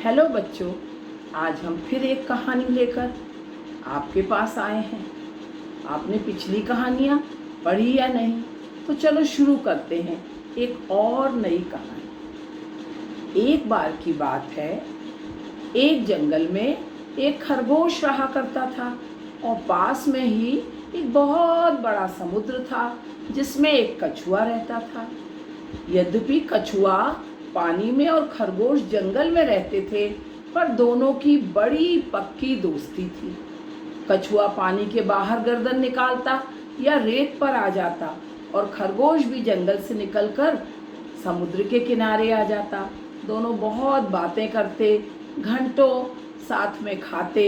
Hello बच्चों, आज हम फिर एक कहानी लेकर आपके पास आए हैं। आपने पिछली कहानियाँ पढ़ी या नहीं? तो चलो शुरू करते हैं एक और नई कहानी। एक बार की बात है, एक जंगल में एक खरगोश रहा करता था और पास में ही एक बहुत बड़ा समुद्र था जिसमें एक कछुआ रहता था। यद्यपि कछुआ पानी में और खरगोश जंगल में रहते थे, पर दोनों की बड़ी पक्की दोस्ती थी। कछुआ पानी के बाहर गर्दन निकालता या रेत पर आ जाता और खरगोश भी जंगल से निकलकर समुद्र के किनारे आ जाता। दोनों बहुत बातें करते, घंटों साथ में खाते,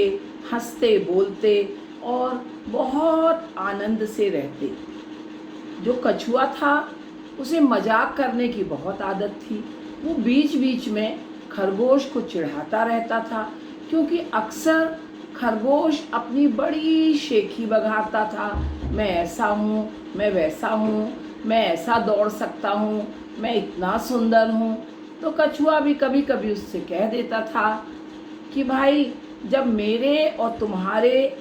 हंसते बोलते और बहुत आनंद से रहते। जो कछुआ था उसे मजाक करने की बहुत आदत थी। वो बीच बीच में खरगोश को चिढ़ाता रहता था, क्योंकि अक्सर खरगोश अपनी बड़ी शेखी बघारता था। मैं ऐसा हूँ, मैं वैसा हूँ, मैं ऐसा दौड़ सकता हूँ, मैं इतना सुंदर हूँ। तो कछुआ भी कभी कभी उससे कह देता था कि भाई, जब मेरे और तुम्हारे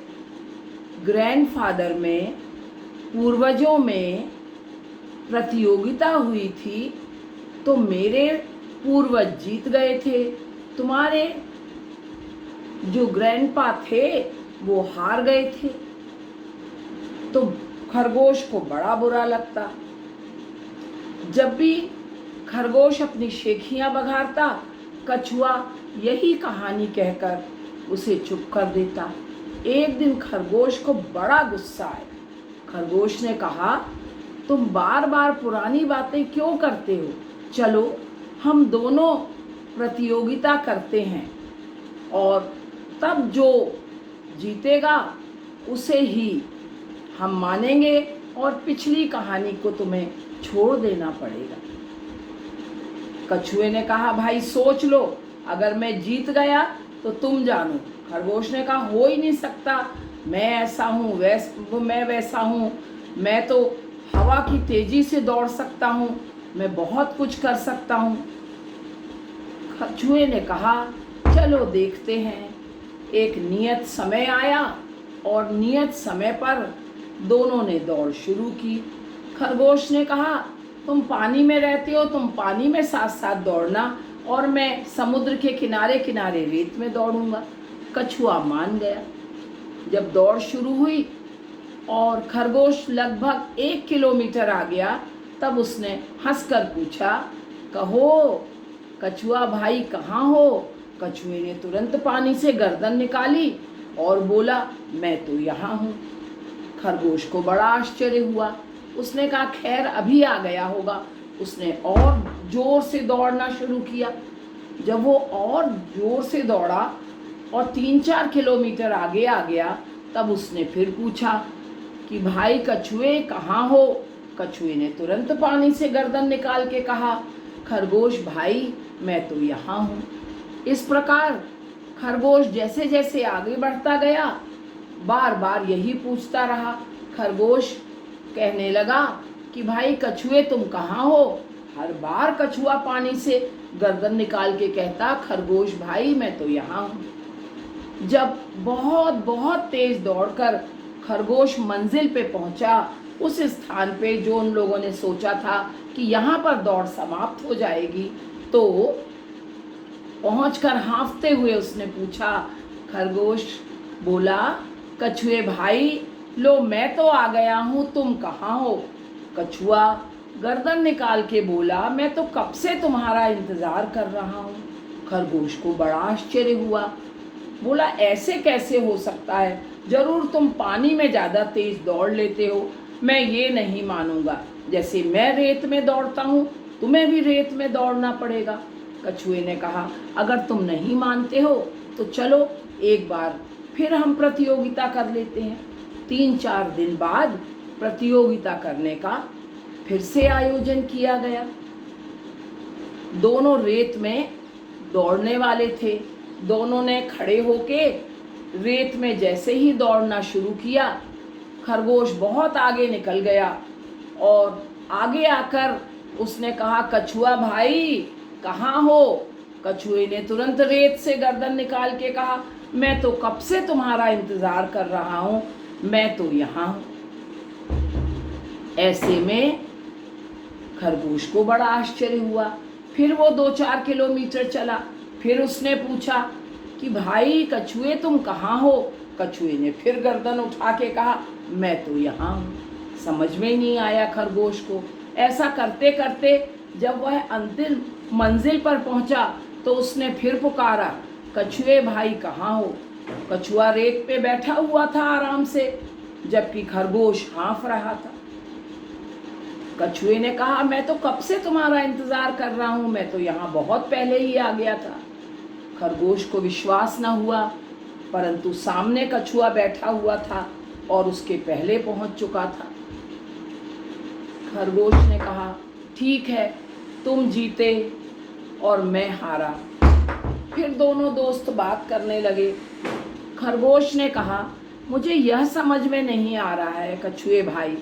ग्रैंडफादर में, पूर्वजों में प्रतियोगिता हुई थी तो मेरे पूर्वज जीत गए थे, तुम्हारे जो ग्रैंडपा थे वो हार गए थे। तो खरगोश को बड़ा बुरा लगता। जब भी खरगोश अपनी शेखियां बघारता, कछुआ यही कहानी कहकर उसे चुप कर देता। एक दिन खरगोश को बड़ा गुस्सा आया। खरगोश ने कहा, तुम बार बार पुरानी बातें क्यों करते हो? चलो हम दोनों प्रतियोगिता करते हैं और तब जो जीतेगा उसे ही हम मानेंगे और पिछली कहानी को तुम्हें छोड़ देना पड़ेगा। कछुए ने कहा, भाई सोच लो, अगर मैं जीत गया तो तुम जानो। खरगोश ने कहा, हो ही नहीं सकता, मैं ऐसा हूँ, मैं वैसा हूँ, मैं तो हवा की तेजी से दौड़ सकता हूँ, मैं बहुत कुछ कर सकता हूँ। कछुए ने कहा, चलो देखते हैं। एक नियत समय आया और नियत समय पर दोनों ने दौड़ शुरू की। खरगोश ने कहा, तुम पानी में रहते हो, तुम पानी में साथ साथ दौड़ना और मैं समुद्र के किनारे किनारे रेत में दौड़ूंगा। कछुआ मान गया। जब दौड़ शुरू हुई और खरगोश लगभग 1 किलोमीटर आ गया, तब उसने हंसकर पूछा, कहो कछुआ भाई, कहाँ हो? कछुए ने तुरंत पानी से गर्दन निकाली और बोला, मैं तो यहाँ हूँ। खरगोश को बड़ा आश्चर्य हुआ। उसने कहा, खैर अभी आ गया होगा। उसने और जोर से दौड़ना शुरू किया। जब वो और जोर से दौड़ा और 3-4 किलोमीटर आगे आ गया, तब उसने फिर पूछा कि भाई कछुए, कहाँ हो? कछुए ने तुरंत पानी से गर्दन निकाल के कहा, खरगोश भाई, मैं तो यहाँ हूँ। इस प्रकार खरगोश जैसे जैसे आगे बढ़ता गया, बार बार यही पूछता रहा। खरगोश कहने लगा कि भाई कछुए, तुम कहाँ हो? हर बार कछुआ पानी से गर्दन निकाल के कहता, खरगोश भाई, मैं तो यहाँ हूँ। जब बहुत बहुत तेज दौड़कर खरगोश मंजिल पे पहुंचा, उस स्थान पे जो उन लोगों ने सोचा था कि यहाँ पर दौड़ समाप्त हो जाएगी, तो पहुंचकर हाँफते हुए उसने पूछा। खरगोश बोला, कछुए भाई, लो मैं तो आ गया हूँ, तुम कहाँ हो? कछुआ गर्दन निकाल के बोला, मैं तो कब से तुम्हारा इंतजार कर रहा हूँ। खरगोश को बड़ा आश्चर्य हुआ। बोला, ऐसे कैसे हो सकता है? जरूर तुम पानी में ज़्यादा तेज दौड़ लेते हो, मैं ये नहीं मानूंगा। जैसे मैं रेत में दौड़ता हूँ, तुम्हें भी रेत में दौड़ना पड़ेगा। कछुए ने कहा, अगर तुम नहीं मानते हो तो चलो एक बार फिर हम प्रतियोगिता कर लेते हैं। 3-4 दिन बाद प्रतियोगिता करने का फिर से आयोजन किया गया। दोनों रेत में दौड़ने वाले थे। दोनों ने खड़े होके रेत में जैसे ही दौड़ना शुरू किया, खरगोश बहुत आगे निकल गया और आगे आकर उसने कहा, कछुआ भाई, कहाँ हो? कछुए ने तुरंत रेत से गर्दन निकाल के कहा, मैं तो कब से तुम्हारा इंतजार कर रहा हूँ, मैं तो यहाँ हूँ। ऐसे में खरगोश को बड़ा आश्चर्य हुआ। फिर वो 2-4 किलोमीटर चला। फिर उसने पूछा कि भाई कछुए तुम कहाँ हो? कछुए ने फिर गर्दन उठा के कहा, मैं तो यहाँ हूँ। समझ में ही नहीं आया खरगोश को। ऐसा करते करते जब वह अंतिम मंजिल पर पहुंचा तो उसने फिर पुकारा, कछुए भाई कहाँ हो? कछुआ रेत पे बैठा हुआ था आराम से, जबकि खरगोश हाँफ रहा था। कछुए ने कहा, मैं तो कब से तुम्हारा इंतजार कर रहा हूँ, मैं तो यहाँ बहुत पहले ही आ गया था। खरगोश को विश्वास न हुआ, परंतु सामने कछुआ बैठा हुआ था और उसके पहले पहुंच चुका था। खरगोश ने कहा, ठीक है, तुम जीते और मैं हारा। फिर दोनों दोस्त बात करने लगे। खरगोश ने कहा, मुझे यह समझ में नहीं आ रहा है कछुए भाई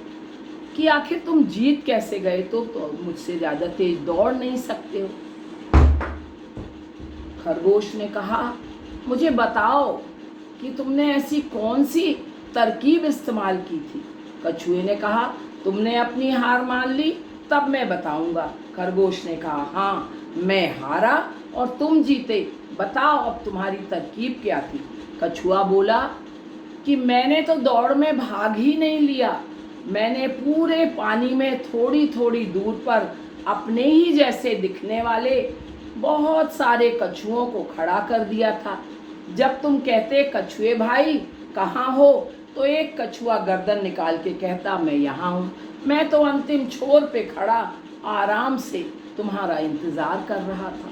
कि आखिर तुम जीत कैसे गए? तो मुझसे ज़्यादा तेज दौड़ नहीं सकते हो। खरगोश ने कहा, मुझे बताओ कि तुमने ऐसी कौन सी तरकीब इस्तेमाल की थी? कछुए ने कहा, तुमने अपनी हार मान ली, तब मैं बताऊंगा। खरगोश ने कहा, हाँ, मैं हारा और तुम जीते, बताओ अब तुम्हारी तरकीब क्या थी? कछुआ बोला कि मैंने तो दौड़ में भाग ही नहीं लिया, मैंने पूरे पानी में थोड़ी थोड़ी दूर पर अपने ही जैसे दिखने वाले बहुत सारे कछुओं को खड़ा कर दिया था। जब तुम कहते कछुए भाई कहाँ हो, तो एक कछुआ गर्दन निकाल के कहता, मैं यहाँ हूँ। मैं तो अंतिम छोर पे खड़ा आराम से तुम्हारा इंतजार कर रहा था।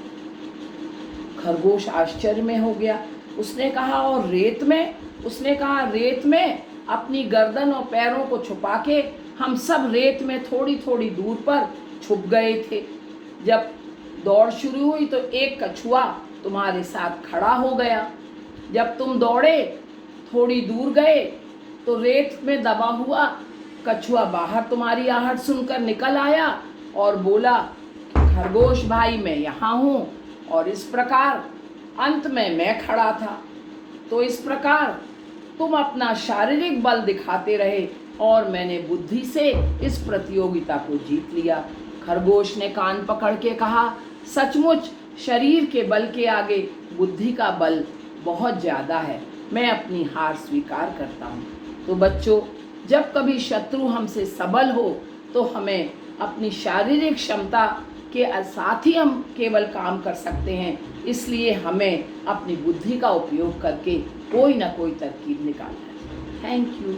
खरगोश आश्चर्य में हो गया। उसने कहा, और रेत में? उसने कहा, रेत में अपनी गर्दन और पैरों को छुपा के हम सब रेत में थोड़ी थोड़ी दूर पर छुप गए थे। जब दौड़ शुरू हुई तो एक कछुआ तुम्हारे साथ खड़ा हो गया। जब तुम दौड़े थोड़ी दूर गए तो रेत में दबा हुआ कछुआ बाहर तुम्हारी आहट सुनकर निकल आया और बोला, खरगोश भाई मैं यहाँ हूँ। और इस प्रकार अंत में मैं खड़ा था। तो इस प्रकार तुम अपना शारीरिक बल दिखाते रहे और मैंने बुद्धि से इस प्रतियोगिता को जीत लिया। खरगोश ने कान पकड़ के कहा, सचमुच शरीर के बल के आगे बुद्धि का बल बहुत ज़्यादा है, मैं अपनी हार स्वीकार करता हूँ। तो बच्चों, जब कभी शत्रु हमसे सबल हो तो हमें अपनी शारीरिक क्षमता के साथ ही हम केवल काम कर सकते हैं, इसलिए हमें अपनी बुद्धि का उपयोग करके कोई ना कोई तरकीब निकालना है। Thank you.